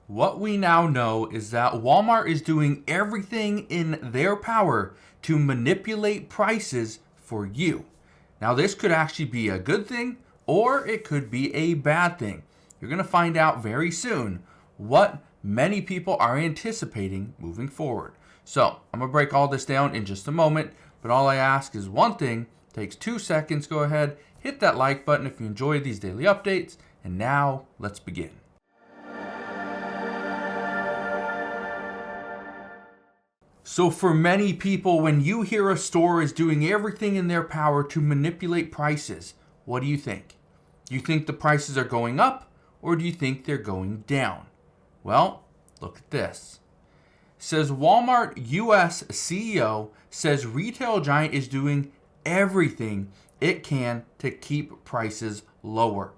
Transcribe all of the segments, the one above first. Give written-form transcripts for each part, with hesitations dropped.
What we now know is that Walmart is doing everything in their power to manipulate prices for you. Now, this could actually be a good thing or it could be a bad thing. You're going to find out very soon what many people are anticipating moving forward. So, I'm going to break all this down in just a moment, but all I ask is one thing. Takes 2 seconds. Go ahead, hit that like button if you enjoy these daily updates. And now, let's begin. So for many people, when you hear a store is doing everything in their power to manipulate prices, what do you think? Do you think the prices are going up or do you think they're going down? Well, look at this. It says Walmart US CEO says retail giant is doing everything it can to keep prices lower.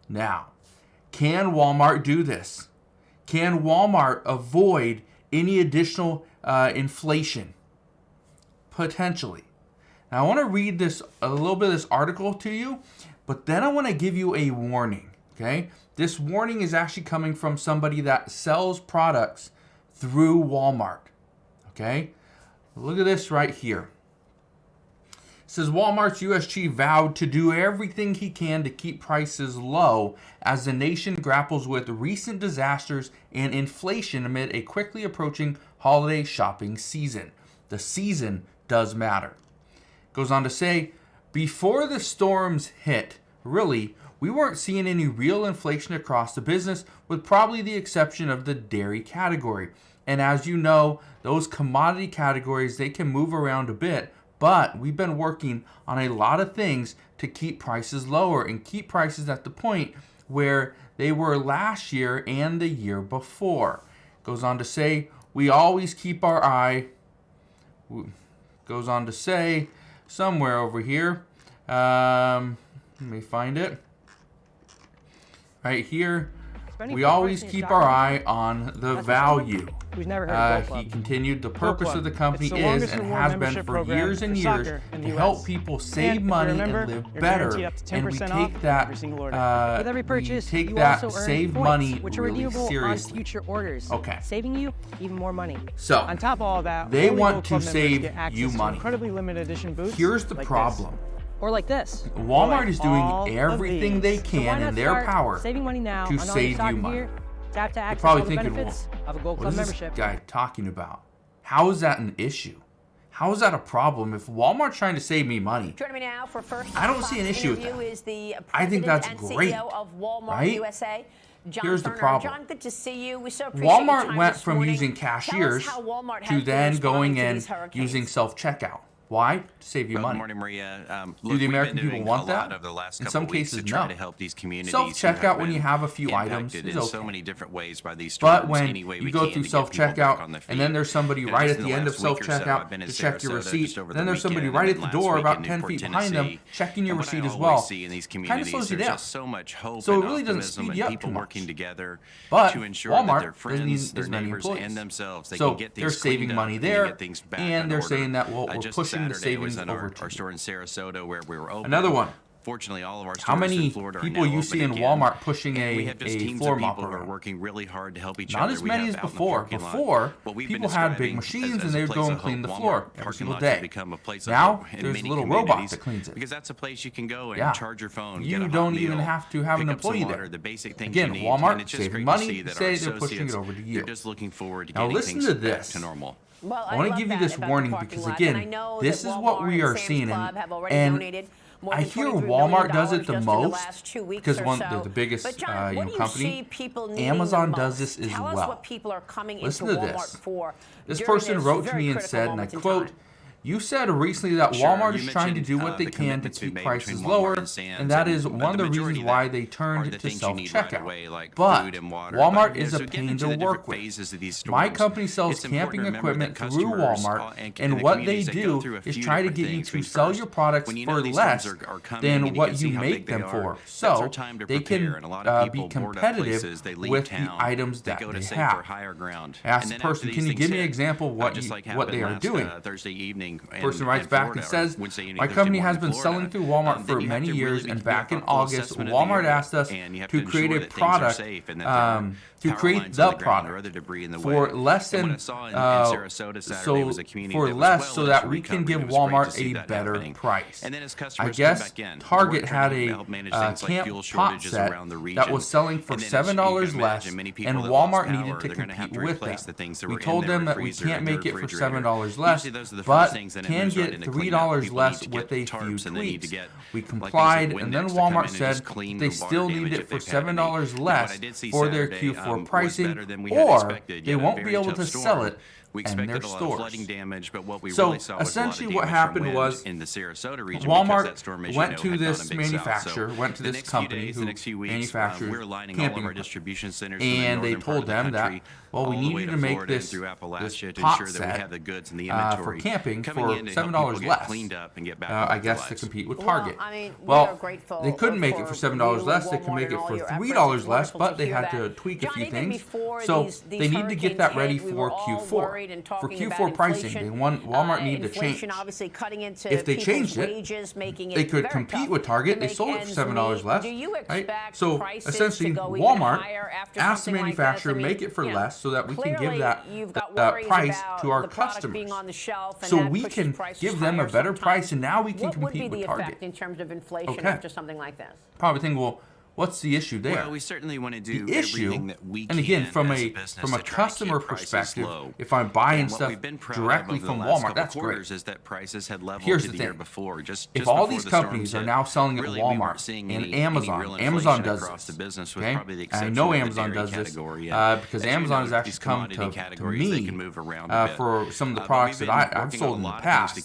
Now, can Walmart do this? Can Walmart avoid any additional inflation? Potentially. Now, I want to read a little bit of this article to you, but then I want to give you a warning. Okay, this warning is actually coming from somebody that sells products through Walmart. Okay, look at this right here. It says Walmart's US chief vowed to do everything he can to keep prices low as the nation grapples with recent disasters and inflation amid a quickly approaching holiday shopping season. The season does matter. Goes on to say, before the storms hit, really, we weren't seeing any real inflation across the business, with probably the exception of the dairy category. And as you know, those commodity categories, they can move around a bit, but we've been working on a lot of things to keep prices lower and keep prices at the point where they were last year and the year before. Goes on to say, we always keep our eye, goes on to say, somewhere over here, let me find it, right here, we always keep our eye on the value. He continued, the purpose of the company is and has been for years and years to help people save money and live better. And we take that, save money really seriously. Okay. Saving you even more money. So, on top of all that, they want to save you money. Incredibly limited edition boots. Here's the problem. Or like this. Walmart is doing everything they can in their power saving money now to save you money. Tap to You're access probably all the thinking, benefits of a Gold what Club is this membership. guy talking about? How is that an issue? How is that a problem if Walmart's trying to save me money? Joining me now for first I don't see an issue with that. Is the I think that's and great, CEO of Walmart right? USA. John Here's the Turner. problem. John, good to see you. We so appreciate your Walmart time went this from morning. using cashiers Tell us how Walmart has to been then responding going to in these hurricanes. using self-checkout. Why? To save you money. Good morning, Maria. Do the American people want that? In some cases, no. Self-checkout when you have a few items is okay. So many different ways by these but when you go through self-checkout and then there's somebody right at the end of self-checkout to check your receipt, then there's somebody right at the door about 10 feet behind them checking your receipt as well, kind of slows you down. So it really doesn't speed you up too much. But Walmart doesn't need as many employees. So they're saving money there, and they're saying that, well, we're pushing the savings over to our store in Sarasota where we were open. Another one. Fortunately, all of our stores How many in Florida people are now you see in open again. Walmart pushing And we have just a teams floor of mop people who are around? working really hard to help each Not other. as We many have as out in the before. parking lot Before, what we've people been had big describing machines as and a they would place go of and clean the hope. floor Walmart every parking single lots have day. become a place of Now, hope in there's a many little robot communities that cleans it. because that's a place you can go and Yeah. charge your phone, You get a hot don't even meal, have to have an pick up some employee water, there. the basic things Again, you need. Walmart And it's just saving great money, to see that say our they're pushing it associates, over to you. they're just looking forward to Now getting listen things to back this. to normal. Well, I want to love give you that this about the warning parking because, lot. And I again, know this that is what Walmart we are and Sam's seeing. Club have already And donated more I than hear $23 Walmart million does it the just in most last 2 weeks because or one, so. they're the biggest But John, what do you company. see people needing Amazon the does most? this as Tell us well. what people are coming Listen into to Walmart this. for. This during person wrote to very me and critical said, and I moments in quote, time. you said recently that Sure, Walmart you is trying to mentioned, do what they the can to commitments we keep made prices between lower, Walmart and Sam's, and that is and one of the majority reasons of why that they are turned the to things you need right away, self-checkout. like But food and water. Walmart But, is so a getting pain into to the work different with. phases of these My stores, company sells it's important camping to remember equipment that through customers Walmart, and and the what they communities that go do through a is few try to different get you things. to When sell first, your products when you know for these less things are coming than and you what can see you how make big they them are, for. that's So our time to they prepare. can And a lot of be people board up places, competitive they leave with the town, items they that go to they safe have. or higher ground. I asked And the then person, after can these you give things me an hit, example of what just like they are happened doing? last Thursday evening happening. Person writes back and says, my company has been selling through Walmart for many years, and back in August, Walmart asked us to create a product, to create the product for less than, so that we can give Walmart a better price. I guess Target had a camp pot set that was selling for $7 less, and Walmart needed to compete with that. We told them that we can't make it for $7 less, but can get $3 less with a few tweaks. We complied, and then Walmart said they still need it for $7 less for their Q4 pricing, or they won't be able to sell it in their stores. So essentially what happened was Walmart went to this manufacturer, went to this company who manufactures camping equipment, and they told them that, well, we need you to make this pot set for camping for $7 less, I guess, to compete with Target. Well, they couldn't make it for $7 less. They could make it for $3 less, but they had to tweak a few things. So they need to get that ready for Q4. For Q4 pricing, Walmart need to change. If they changed it, they could compete with Target. They sold it for $7 less, right? So essentially, Walmart asked the manufacturer make it for less so that we can give that price to our customers. So we can give them a better price, and now we can compete with Target. In terms of inflation after something like this? Probably think, well, what's the issue there? Well, we certainly want to do the issue, everything that we can, and again, from as a customer perspective, if I'm buying stuff directly from Walmart, that's great. Is that prices had leveled Here's to the year thing: before. if all these companies are now selling at Walmart and Amazon does this, okay? And I know Amazon does this because Amazon has actually come to me for some of the products that I've sold in the past,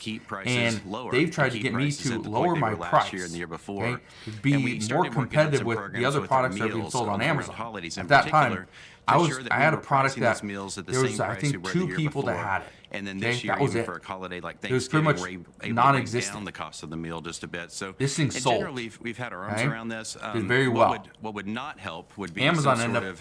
and they've tried to get me to lower my price, okay, to be more competitive with the other products that are being sold on Amazon. At that time, I had a product that there was, I think, 2 people that had it. And then this year, that was even it. for a holiday like It was pretty Thanksgiving, much we're able non-existent. to bring down the cost of the meal just a bit. So this thing sold. Generally, we've had our arms Okay? around this. Did very well. What would not help would be Amazon some ended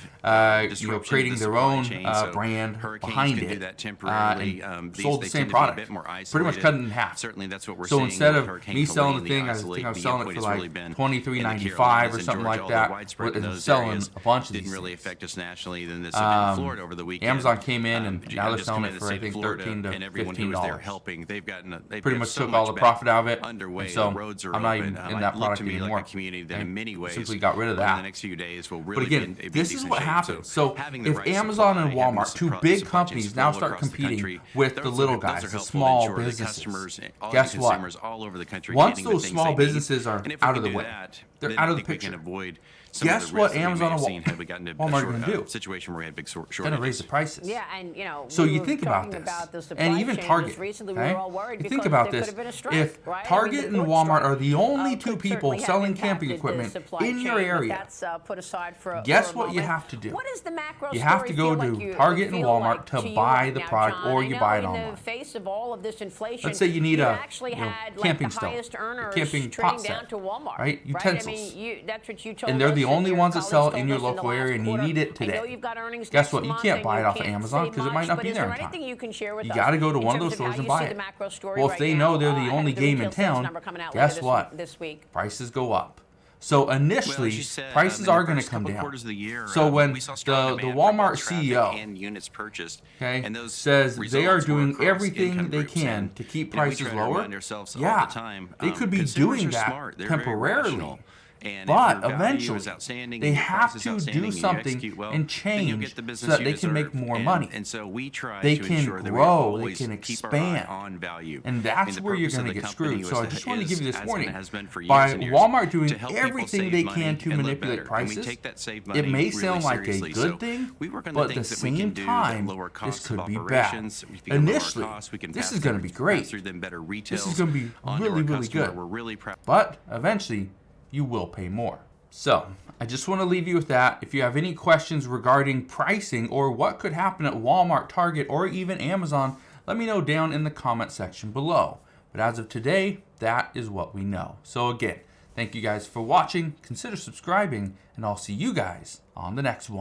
sort up of creating their own brand behind can do it, that temporarily. and These- sold they the same tend to be a product. bit more Pretty much isolated. cut it in half. Certainly, that's what we're So seeing instead with of Hurricane me selling Helene, the thing, I isolate think I was the selling it input for has really like been $23.95 in or the something Carolinas like and that. Georgia, widespread in We're those selling areas. a bunch of Didn't these really things. affect us nationally. Then this event in Florida over the weekend. Amazon came in, and now they're just selling come it in for, the I state think, of Florida, $13 to and everyone who was there $15. helping. They've Pretty much took all the profit out of it. Underway. And so the roads are I'm not open. even in that Look product to me anymore. like a community that in many ways Simply got rid of over that. the next few days will But really again, be in this is decent what shape. happens. So having the if right Amazon supply, and having the Walmart, 2 supply big chains companies, now flow start across the competing country, with the those little are guys, the helpful to small ensure that businesses, customers, all guess the what? consumers all over the country Once getting the those things small they need. businesses are And if we out can of the do way, that, they're then out I of the think we picture. can avoid some Guess of the what risks that we may Amazon have and seen had we gotten to Walmart are gonna do? a situation where we had big Going to shortages. raise the prices. Yeah, and So we you were think about talking this, the supply and even chain Target. just recently, we Okay? were all worried You because think about there this: could have been a strike, if right? Target and the port Walmart strike, are the only 2 could people certainly have selling impacted camping the equipment supply in your chain, but area, that's put aside for guess for a what you moment. have to do? What is the macro You have story to go feel like to you Target and feel Walmart like to you buy right the now, product, John? or I you know buy it in online. the face of all of this inflation, Let's say you need a actually had like camping the stove, highest a earners camping trading pot down set, to Walmart, right? Utensils. I mean, that's what you told And they're us, the and only your ones that sell colleagues in told your us in the local last area, and you quarter. need it I today. know you've got earnings Guess next what? You month, can't and buy it you off of can't Amazon say because it much, might not but be is there in anything time. you can share with You us got to go to in one of terms those stores how and you buy see it. the macro story Well, if right they now? know they're I the have only the game in retail sales town, number coming out guess later what? this week. Prices go up. So initially, Well, as you said, prices in the are going to first come couple down. quarters of the year, So when we saw strong the demand for Walmart both traffic CEO and units purchased, okay, and those says they are results were doing across everything income they groups. can And, to keep you know, we prices try to lower, remind ourselves all yeah, the time, they could be consumers doing are that smart. They're very temporarily. rational. And But if your value eventually, is outstanding they and your have price is to outstanding do and you something execute well, and then you'll change get the business so that you they can make deserve. more money. And so we try They to can ensure that we grow, always they can keep our eye expand. on value. And that's the where you're purpose of going to the get company screwed. So I was- just want to give you this has warning. been- has been for years By and years Walmart doing to help people everything save they money can to and live manipulate better. And we prices, take that saved it money may really sound like a seriously. good So thing, we work on but the at the things that we can same do time, that lower this costs could of be bad. operations. If we can lower Initially, costs, we can this pass is going to them- be great. pass through them better This retails is going to be onto really, our really customer. good. We're really proud. But eventually, you will pay more. So, I just want to leave you with that. If you have any questions regarding pricing or what could happen at Walmart, Target, or even Amazon, let me know down in the comment section below. But as of today, that is what we know. So again, thank you guys for watching. Consider subscribing, and I'll see you guys on the next one.